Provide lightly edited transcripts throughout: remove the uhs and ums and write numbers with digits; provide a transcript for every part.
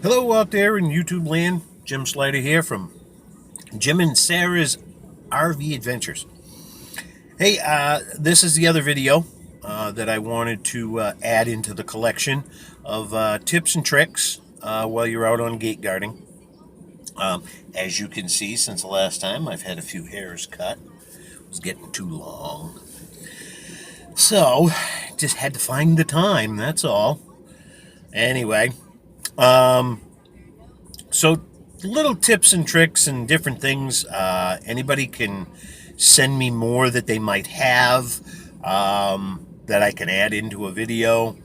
Hello out there in YouTube land. Jim Slider here from Jim and Sarah's RV Adventures. Hey, this is the other video that I wanted to add into the collection of tips and tricks while you're out on gate guarding. As you can see, since the last time, I've had a few hairs cut. It was getting too long. So, just had to find the time, that's all. Anyway, so little tips and tricks and different things. Anybody can send me more that they might have that I can add into a video.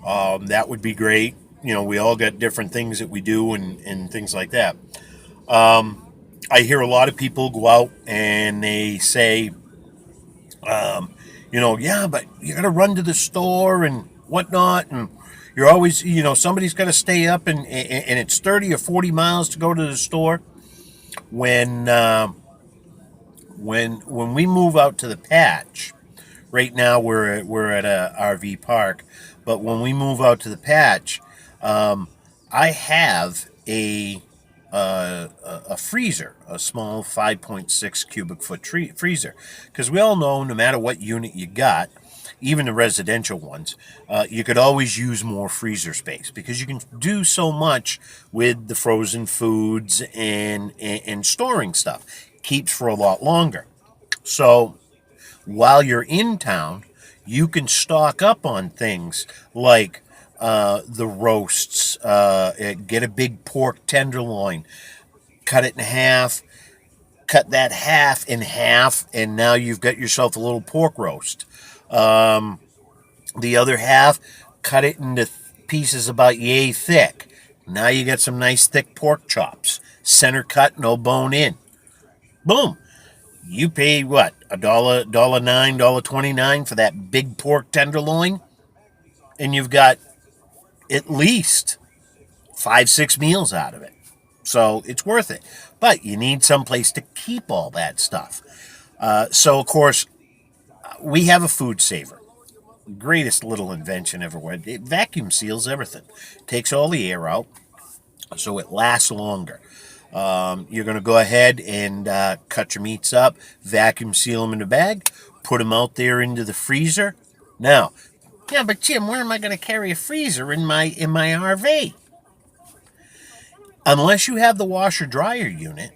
That would be great. You know, we all got different things that we do and things like that. I hear a lot of people go out and they say, yeah, but you got to run to the store and whatnot. And you're always, somebody's got to stay up and it's 30 or 40 miles to go to the store. When, when we move out to the patch, right now we're at a RV park, but when we move out to the patch, I have a freezer, a small 5.6 cubic foot freezer, because we all know no matter what unit you got, even the residential ones, you could always use more freezer space because you can do so much with the frozen foods and storing stuff. Keeps for a lot longer. So while you're in town, you can stock up on things like the roasts. Get a big pork tenderloin, cut it in half, cut that half in half, and now you've got yourself a little pork roast. The other half, cut it into pieces about yay thick. Now you got some nice thick pork chops, center cut, no bone in. Boom. You pay what, $1.09, $1.29 for that big pork tenderloin, and you've got at least 5, 6 meals out of it. So it's worth it. But you need some place to keep all that stuff. So of course, we have a food saver. Greatest little invention ever. It vacuum seals everything. Takes all the air out, so it lasts longer. You're going to go ahead and cut your meats up, vacuum seal them in a bag, put them out there into the freezer. Now, yeah, but Jim, where am I going to carry a freezer in my RV? Unless you have the washer dryer unit,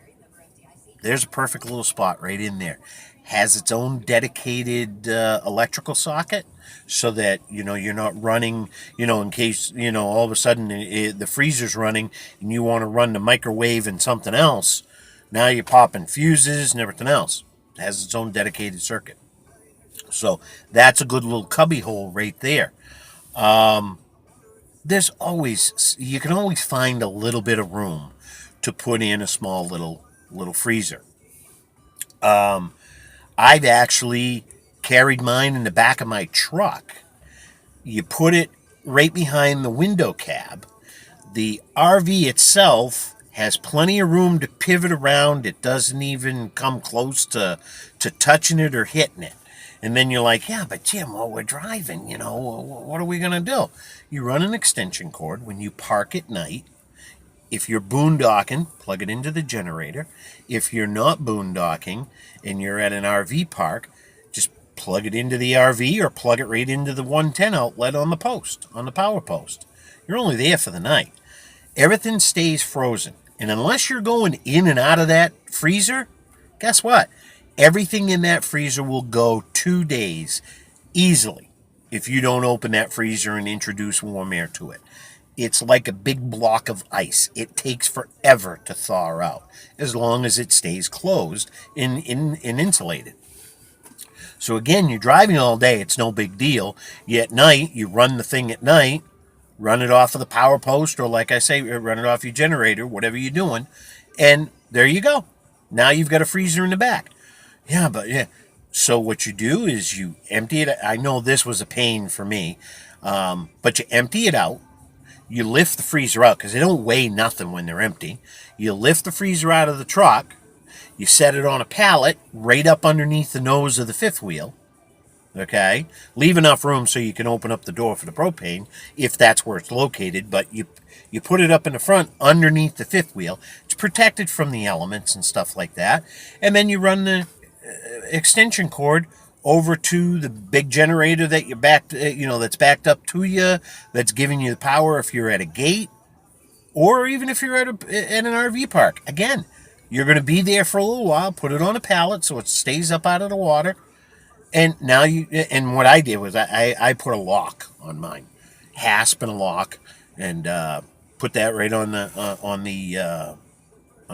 there's a perfect little spot right in there. Has its own dedicated electrical socket, so that you're not running, in case all of a sudden the freezer's running and you want to run the microwave and something else. Now you're popping fuses and everything else. It has its own dedicated circuit. So that's a good little cubby hole right there. You can always find a little bit of room to put in a small little freezer. I've actually carried mine in the back of my truck. You put it right behind the window cab. The RV itself has plenty of room to pivot around. It doesn't even come close to touching it or hitting it. And then you're like, yeah, but Jim, while we're driving, what are we going to do? You run an extension cord when you park at night. If you're boondocking, plug it into the generator. If you're not boondocking and you're at an RV park, just plug it into the RV or plug it right into the 110 outlet on the power post. You're only there for the night. Everything stays frozen. And unless you're going in and out of that freezer, guess what? Everything in that freezer will go 2 days easily if you don't open that freezer and introduce warm air to it. It's like a big block of ice. It takes forever to thaw out as long as it stays closed and insulated. So again, you're driving all day. It's no big deal. At night, you run the thing at night, run it off of the power post, or like I say, run it off your generator, whatever you're doing, and there you go. Now you've got a freezer in the back. Yeah, but yeah. So what you do is you empty it. I know this was a pain for me, but you empty it out. You lift the freezer out because they don't weigh nothing when they're empty. You lift the freezer out of the truck. You set it on a pallet right up underneath the nose of the fifth wheel. Okay, leave enough room so you can open up the door for the propane if that's where it's located. But you put it up in the front underneath the fifth wheel. It's protected from the elements and stuff like that. And then you run the extension cord over to the big generator that you backed, that's backed up to you, that's giving you the power if you're at a gate, or even if you're at an RV park. Again, you're going to be there for a little while. Put it on a pallet so it stays up out of the water. And now and what I did was I put a lock on mine, hasp and a lock, and put that right on the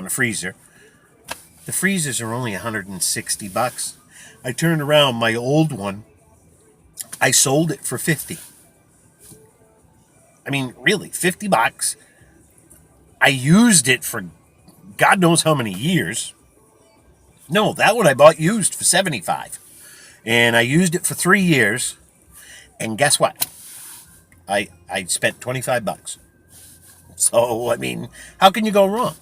freezer. The freezers are only $160. I turned around my old one. I sold it for 50. I mean, really, $50. I used it for God knows how many years. No, that one I bought used for 75. And I used it for 3 years. And guess what? I spent $25. So, I mean, how can you go wrong?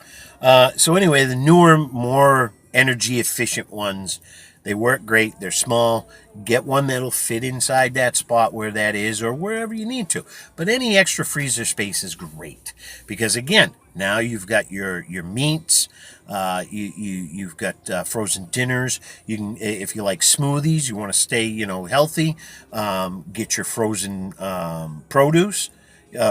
So anyway, the newer, more energy efficient ones, they work great. They're small. Get one that'll fit inside that spot where that is or wherever you need to. But any extra freezer space is great because, again, now you've got your meats. You've got frozen dinners. You can, if you like smoothies, you want to stay, healthy. Get your frozen produce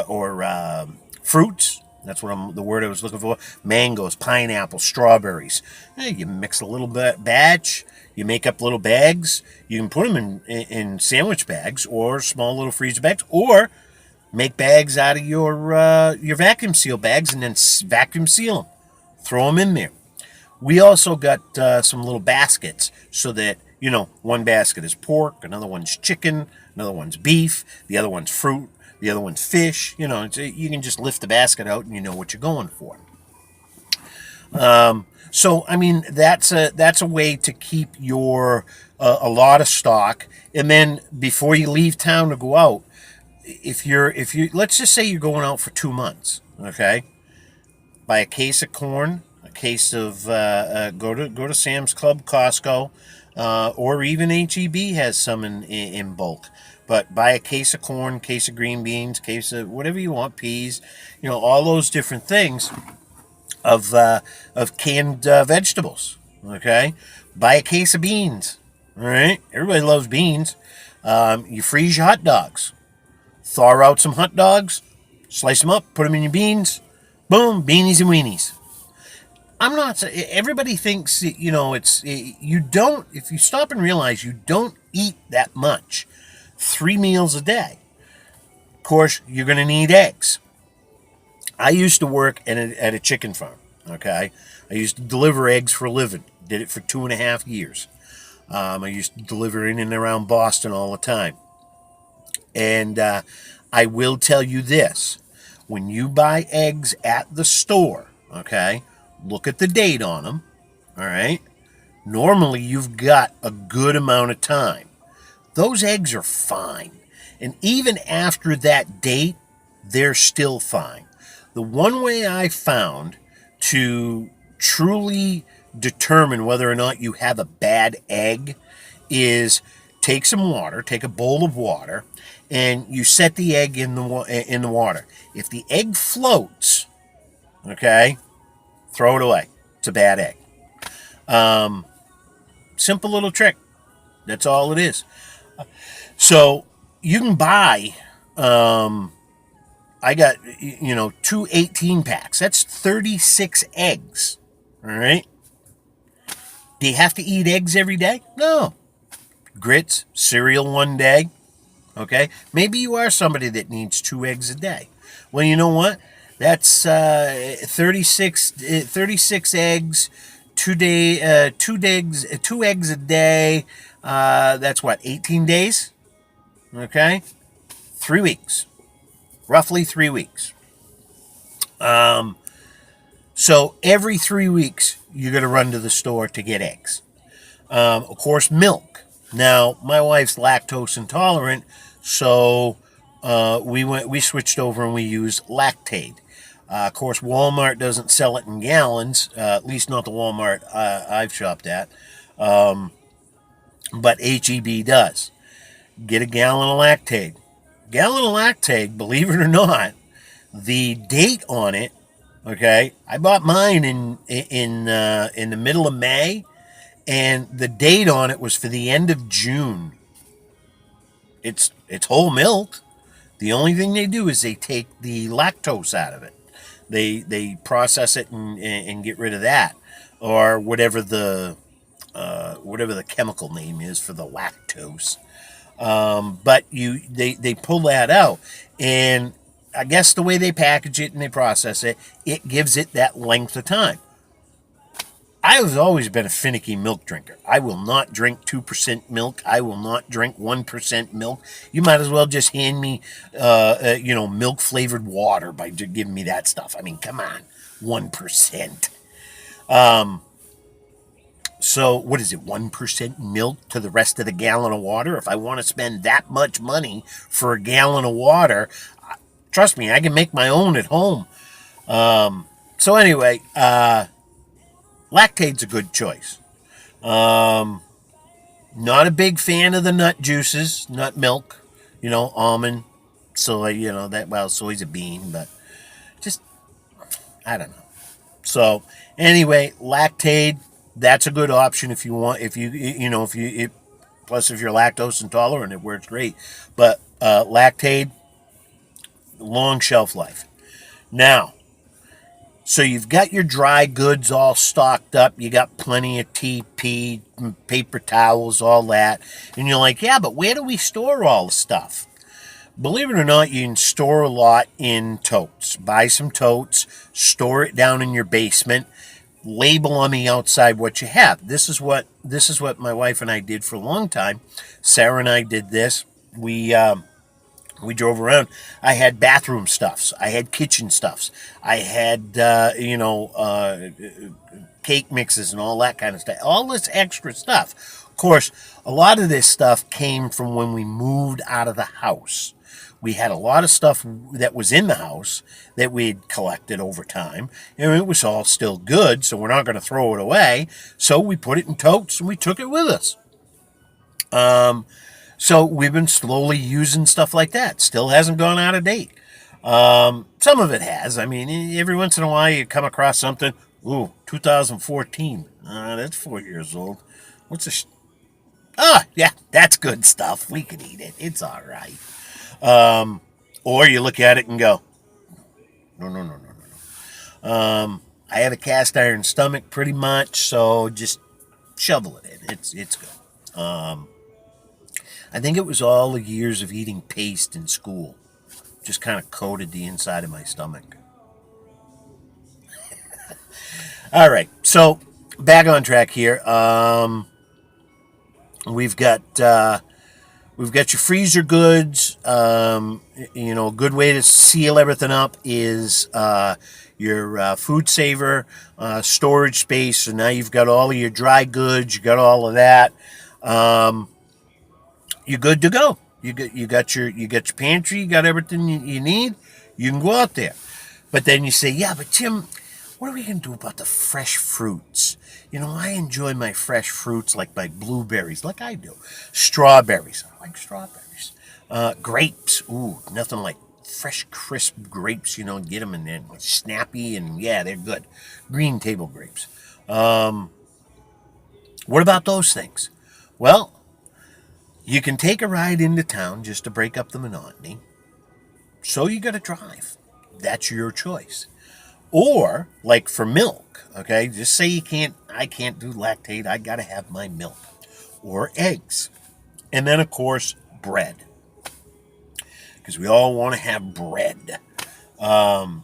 or fruits. That's the word I was looking for. Mangoes, pineapples, strawberries. You mix a little bit batch. You make up little bags. You can put them in sandwich bags or small little freezer bags, or make bags out of your vacuum seal bags and then vacuum seal them. Throw them in there. We also got some little baskets so that, one basket is pork, another one's chicken, another one's beef, the other one's fruit, the other one's fish. You can just lift the basket out and you know what you're going for. So, I mean, that's a way to keep your a lot of stock. And then before you leave town to go out, if you let's just say you're going out for 2 months, okay? Buy a case of corn, a case of go to Sam's Club, Costco, or even HEB has some in bulk. But buy a case of corn, case of green beans, case of whatever you want, peas, all those different things of canned vegetables. Okay, buy a case of beans. All right, everybody loves beans. You freeze your hot dogs. Thaw out some hot dogs, slice them up, put them in your beans. Boom, beanies and weenies. I'm not. Everybody thinks you don't. If you stop and realize you don't eat that much, 3 meals a day. Of course, you're going to need eggs. I used to work at a chicken farm. Okay, I used to deliver eggs for a living. Did it for 2.5 years. I used to deliver in and around Boston all the time. And I will tell you this: when you buy eggs at the store, okay, look at the date on them. All right. Normally, you've got a good amount of time. Those eggs are fine, and even after that date, they're still fine. The one way I found to truly determine whether or not you have a bad egg is take some water, take a bowl of water, and you set the egg in the water. If the egg floats, okay, throw it away. It's a bad egg. Simple little trick. That's all it is. So you can buy. I got, 2 18-packs. That's 36 eggs. All right. Do you have to eat eggs every day? No. Grits, cereal one day. Okay. Maybe you are somebody that needs 2 eggs a day. Well, you know what? That's 36 eggs, 2 eggs a day. That's what, 18 days? Okay. 3 weeks. Roughly 3 weeks. So every 3 weeks, you're going to run to the store to get eggs. Of course, milk. Now, my wife's lactose intolerant, so we switched over and we use Lactaid. Of course, Walmart doesn't sell it in gallons, at least not the Walmart I've shopped at, but HEB does. get a gallon of Lactaid. Gallon of Lactaid, believe it or not, the date on it. Okay, I bought mine in the middle of May, and the date on it was for the end of June. It's whole milk. The only thing they do is they take the lactose out of it. They process it and get rid of that, or whatever the chemical name is for the lactose. But they pull that out, and I guess the way they package it and they process it, it gives it that length of time. I've always been a finicky milk drinker. I will not drink 2% milk. I will not drink 1% milk. You might as well just hand me, milk flavored water by giving me that stuff. I mean, come on, 1%. So what is it, 1% milk to the rest of the gallon of water? If I want to spend that much money for a gallon of water, trust me, I can make my own at home. So anyway, Lactaid's a good choice. Not a big fan of the nut juices, nut milk, almond, soy, soy's a bean, but just, I don't know. So anyway, Lactaid, that's a good option if you want, plus if you're lactose intolerant, it works great. But Lactaid, long shelf life. Now, so you've got your dry goods all stocked up. You got plenty of TP, paper towels, all that. And you're like, yeah, but where do we store all the stuff? Believe it or not, you can store a lot in totes. Buy some totes, store it down in your basement, label on the outside what you have. This is what my wife and I did for a long time. Sarah and I did this. We drove around. I had bathroom stuffs. I had kitchen stuffs. I had, cake mixes and all that kind of stuff. All this extra stuff. Of course, a lot of this stuff came from when we moved out of the house. We had a lot of stuff that was in the house that we'd collected over time. And it was all still good, so we're not going to throw it away. So we put it in totes and we took it with us. So we've been slowly using stuff like that. Still hasn't gone out of date. Some of it has. I mean, every once in a while you come across something. Ooh, 2014. That's 4 years old. What's a... yeah, that's good stuff. We can eat it. It's all right. Or you look at it and go, no. I have a cast iron stomach pretty much, so just shovel it in. It's good. I think it was all the years of eating paste in school. Just kind of coated the inside of my stomach. All right, so back on track here. We've got your freezer goods. A good way to seal everything up is your food saver storage space. So now you've got all of your dry goods. You got all of that. You're good to go. You got your pantry. You got everything you need. You can go out there. But then you say, yeah, but Tim, what are we going to do about the fresh fruits? I enjoy my fresh fruits like my blueberries, like I do. Strawberries. I like strawberries. Grapes. Ooh, nothing like fresh, crisp grapes, get them and they're snappy and yeah, they're good. Green table grapes. What about those things? Well, you can take a ride into town just to break up the monotony. So you got to drive. That's your choice. Or, like for milk, okay, just say I can't do Lactaid, I got to have my milk. Or eggs. And then, of course, bread. Because we all want to have bread.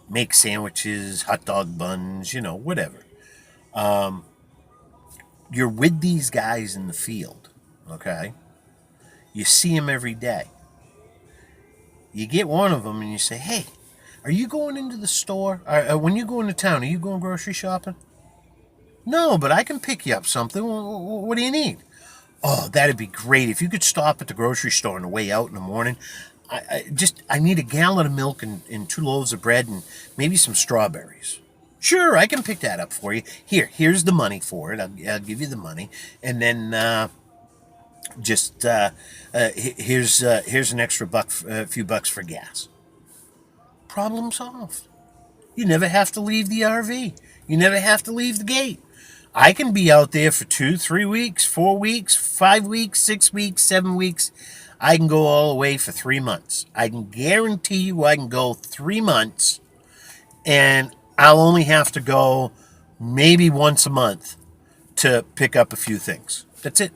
Make sandwiches, hot dog buns, whatever. You're with these guys in the field, okay? You see them every day. You get one of them and you say, hey, are you going into the store? When you go into town, are you going grocery shopping? No, but I can pick you up something. What do you need? Oh, that'd be great. If you could stop at the grocery store on the way out in the morning. I need a gallon of milk and 2 loaves of bread and maybe some strawberries. Sure, I can pick that up for you. Here's the money for it. I'll give you the money. And then Just here's an extra buck, a few bucks for gas. Problem solved. You never have to leave the RV. You never have to leave the gate. I can be out there for 2, 3 weeks, 4 weeks, 5 weeks, 6 weeks, 7 weeks. I can go all the way for 3 months. I can guarantee you I can go 3 months, and I'll only have to go maybe once a month to pick up a few things. That's it.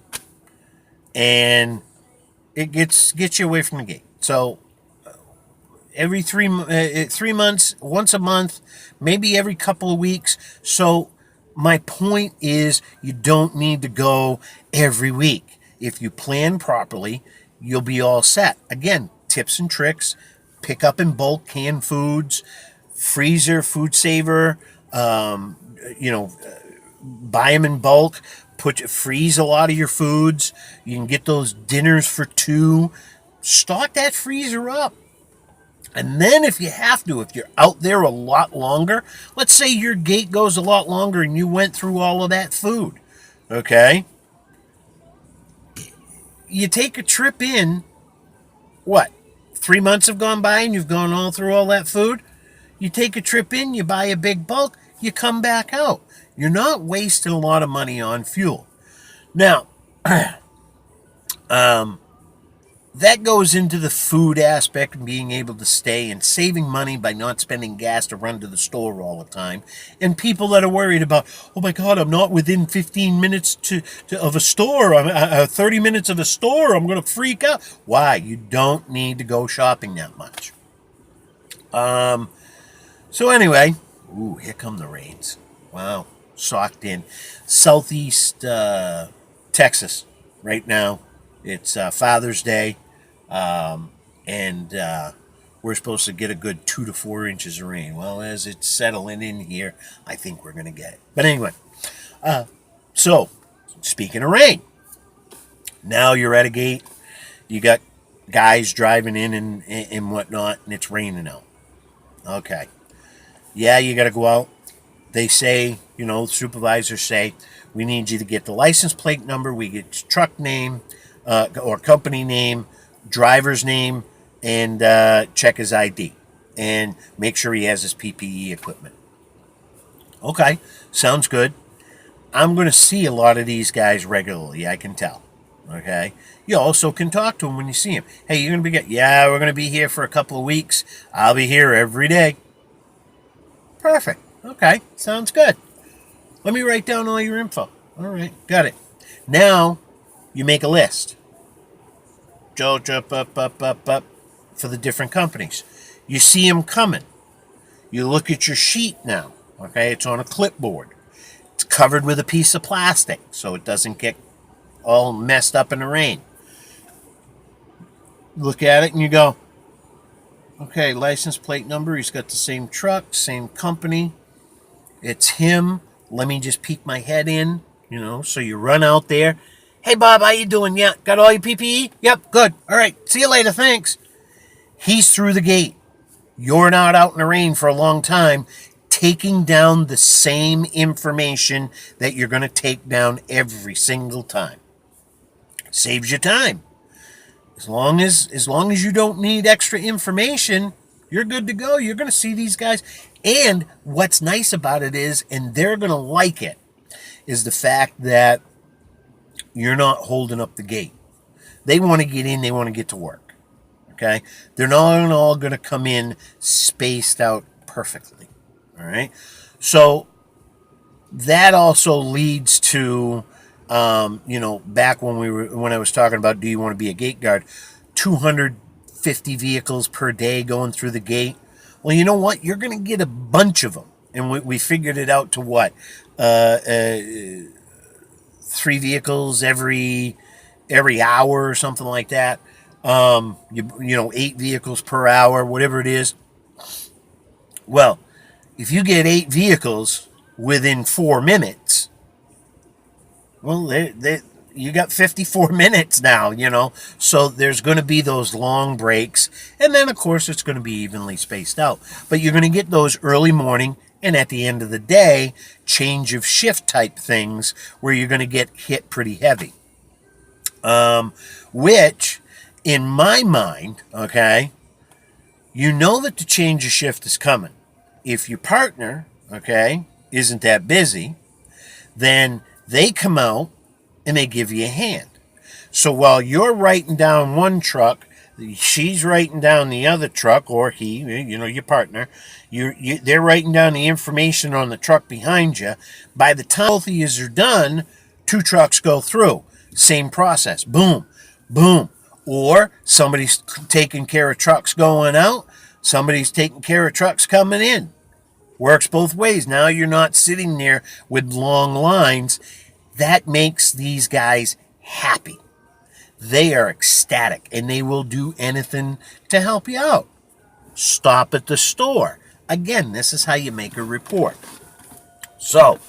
And it gets you away from the gate. So every 3 months, once a month, maybe every couple of weeks. So my point is, you don't need to go every week. If you plan properly, you'll be all set. Again, tips and tricks: pick up in bulk canned foods, freezer, food saver. You know, buy them in bulk. Freeze a lot of your foods. You can get those dinners for two. Stock that freezer up. And then if you have to, if you're out there a lot longer, let's say your gate goes a lot longer and you went through all of that food, okay? You take a trip in, what, 3 months have gone by and you've gone all through all that food? You take a trip in, you buy a big bulk, you come back out. You're not wasting a lot of money on fuel. Now, that goes into the food aspect and being able to stay and saving money by not spending gas to run to the store all the time. And people that are worried about, oh my God, I'm not within 15 minutes of a store. I'm 30 minutes of a store. I'm going to freak out. Why? You don't need to go shopping that much. So anyway, ooh, here come the rains. Wow, socked in. Southeast Texas right now. It's Father's Day, and we're supposed to get a good 2 to 4 inches of rain. Well, as it's settling in here, I think we're going to get it. But anyway, so speaking of rain, now you're at a gate. You got guys driving in and whatnot, and it's raining out. Okay. Yeah, you got to go out. They say, supervisors say, we need you to get the license plate number, we get truck name, or company name, driver's name, and check his ID. And make sure he has his PPE equipment. Okay, sounds good. I'm going to see a lot of these guys regularly, I can tell. Okay? You also can talk to them when you see them. Hey, you're going to be... Yeah, we're going to be here for a couple of weeks. I'll be here every day. Perfect. Okay, sounds good. Let me write down all your info. All right, got it. Now, you make a list. Up for the different companies. You see them coming. You look at your sheet now. Okay, it's on a clipboard. It's covered with a piece of plastic so it doesn't get all messed up in the rain. Look at it and you go, okay, license plate number. He's got the same truck, same company. It's him. Let me just peek my head in, so you run out there. Hey, Bob, how you doing? Yeah, got all your PPE? Yep, good. All right, see you later, thanks. He's through the gate. You're not out in the rain for a long time, taking down the same information that you're going to take down every single time. Saves you time. As long as you don't need extra information, you're good to go. You're going to see these guys. And what's nice about it is, and they're going to like it, is the fact that you're not holding up the gate. They want to get in. They want to get to work. Okay? They're not all going to come in spaced out perfectly. All right? So that also leads to, back when I was talking about, do you want to be a gate guard? 250 vehicles per day going through the gate. Well, you know what? You're going to get a bunch of them. And we figured it out to what? 3 vehicles every hour or something like that. 8 vehicles per hour, whatever it is. Well, if you get 8 vehicles within 4 minutes, well, you got 54 minutes now, So there's going to be those long breaks. And then, of course, it's going to be evenly spaced out. But you're going to get those early morning and at the end of the day, change of shift type things where you're going to get hit pretty heavy. which, in my mind, okay, you know that the change of shift is coming. If your partner, okay, isn't that busy, then they come out and they give you a hand. So while you're writing down one truck, she's writing down the other truck, or he, your partner, they're writing down the information on the truck behind you. By the time both of you are done, two trucks go through. Same process. Boom, boom. Or somebody's taking care of trucks going out, somebody's taking care of trucks coming in. Works both ways. Now you're not sitting there with long lines. That makes these guys happy. They are ecstatic and they will do anything to help you out. Stop at the store. Again, this is how you make a report. So,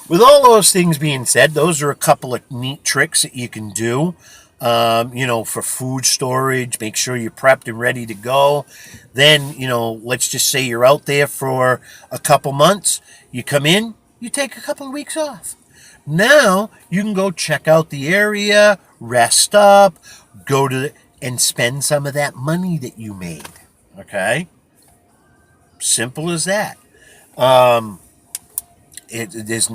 with all those things being said, those are a couple of neat tricks that you can do. For food storage, make sure you're prepped and ready to go. Then, let's just say you're out there for a couple months. You come in, you take a couple of weeks off. Now you can go check out the area, rest up, and spend some of that money that you made. Okay? Simple as that. There's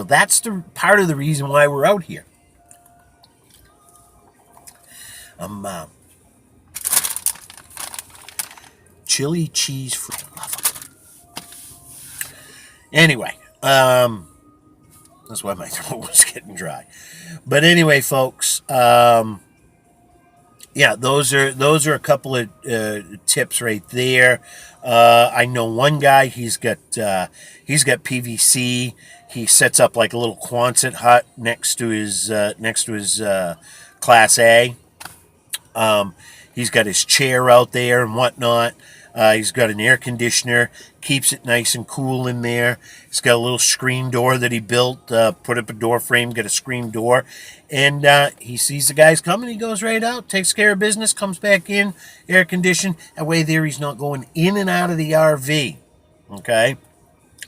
that's the part of the reason why we're out here. Chili cheese fruit. Anyway, that's why my throat was getting dry. But anyway, folks, those are a couple of tips right there. I know one guy. He's got PVC. He sets up like a little Quonset hut next to his Class A. He's got his chair out there and whatnot. He's got an air conditioner, keeps it nice and cool in there. He's got a little screen door that he built, put up a door frame, got a screen door. And he sees the guys coming, he goes right out, takes care of business, comes back in, air conditioned. That way there he's not going in and out of the RV. Okay?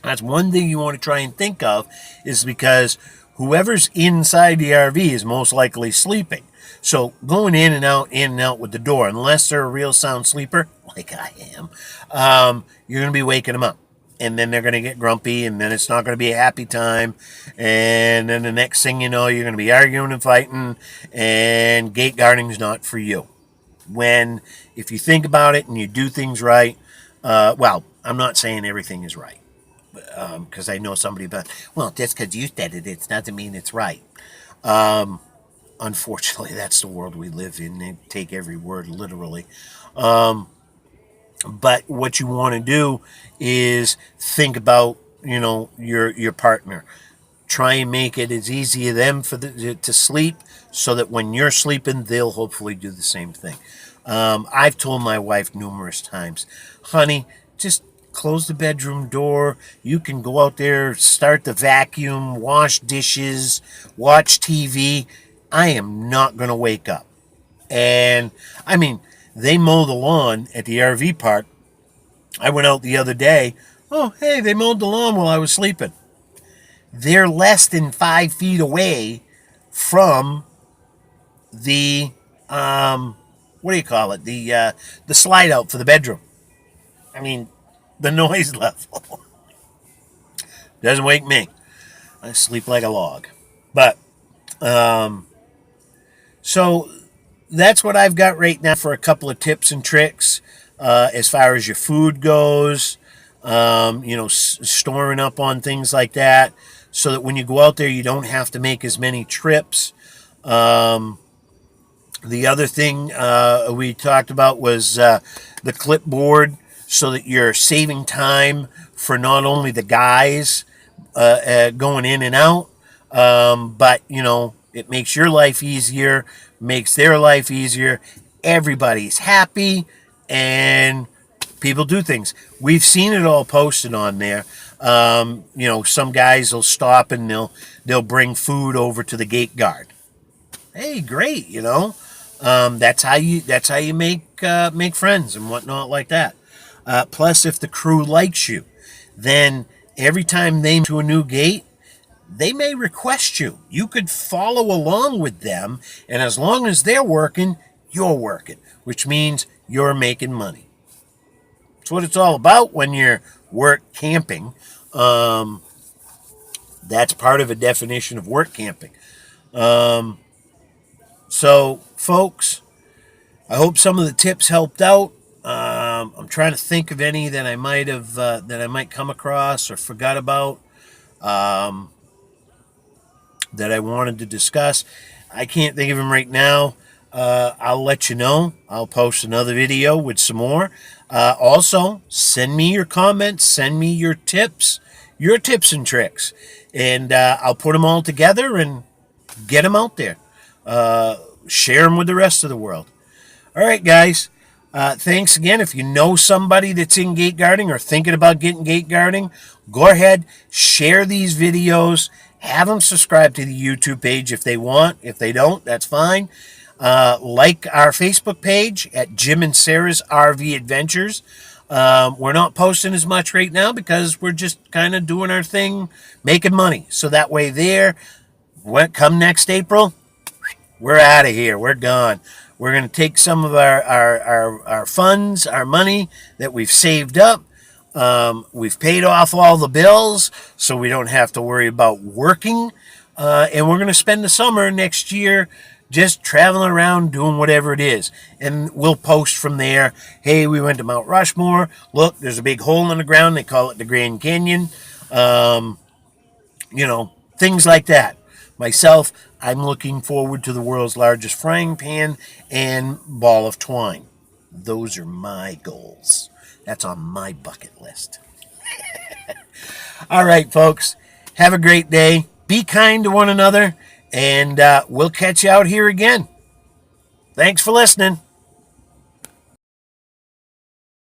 That's one thing you want to try and think of, is because whoever's inside the RV is most likely sleeping. So going in and out with the door, unless they're a real sound sleeper, like I am, you're going to be waking them up. And then they're going to get grumpy, and then it's not going to be a happy time. And then the next thing you know, you're going to be arguing and fighting, and gate guarding's not for you. If you think about it and you do things right, I'm not saying everything is right. Because I know somebody, but, just because you said it doesn't mean it's right. Unfortunately, that's the world we live in. They take every word literally. But what you want to do is think about, your partner. Try and make it as easy for them to sleep, so that when you're sleeping, they'll hopefully do the same thing. I've told my wife numerous times, honey, just close the bedroom door. You can go out there, start the vacuum, wash dishes, watch TV. I am not going to wake up. And, they mow the lawn at the RV park. I went out the other day. Oh, hey, they mowed the lawn while I was sleeping. They're less than 5 feet away from the, what do you call it? The slide out for the bedroom. The noise level doesn't wake me. I sleep like a log. But, so that's what I've got right now for a couple of tips and tricks as far as your food goes, storing up on things like that, so that when you go out there, you don't have to make as many trips. The other thing we talked about was the clipboard, so that you're saving time for not only the guys going in and out, but, it makes your life easier, makes their life easier. Everybody's happy, and people do things. We've seen it all posted on there. Some guys will stop and they'll bring food over to the gate guard. Hey, great, that's how you make friends and whatnot like that. Plus, if the crew likes you, then every time they move to a new gate, they may request you. You could follow along with them, and as long as they're working, you're working, which means you're making money. That's what it's all about when you're work camping. That's part of a definition of work camping. So, folks, I hope some of the tips helped out. I'm trying to think of any that I might have that I might come across or forgot about that I wanted to discuss. I can't think of them right now. I'll let you know. I'll post another video with some more. Also, send me your comments. Send me your tips and tricks, and I'll put them all together and get them out there. Share them with the rest of the world. All right, guys. Thanks again. If you know somebody that's in gate guarding or thinking about getting gate guarding, go ahead, share these videos, have them subscribe to the YouTube page if they want. If they don't, that's fine. Like our Facebook page at Jim and Sarah's RV Adventures. We're not posting as much right now because we're just kind of doing our thing, making money. So that way come next April, we're out of here. We're gone. We're going to take some of our funds, our money that we've saved up. We've paid off all the bills, so we don't have to worry about working. And we're going to spend the summer next year just traveling around doing whatever it is. And we'll post from there. Hey, we went to Mount Rushmore. Look, there's a big hole in the ground. They call it the Grand Canyon. Things like that. Myself, I'm looking forward to the world's largest frying pan and ball of twine. Those are my goals. That's on my bucket list. All right, folks. Have a great day. Be kind to one another, and we'll catch you out here again. Thanks for listening.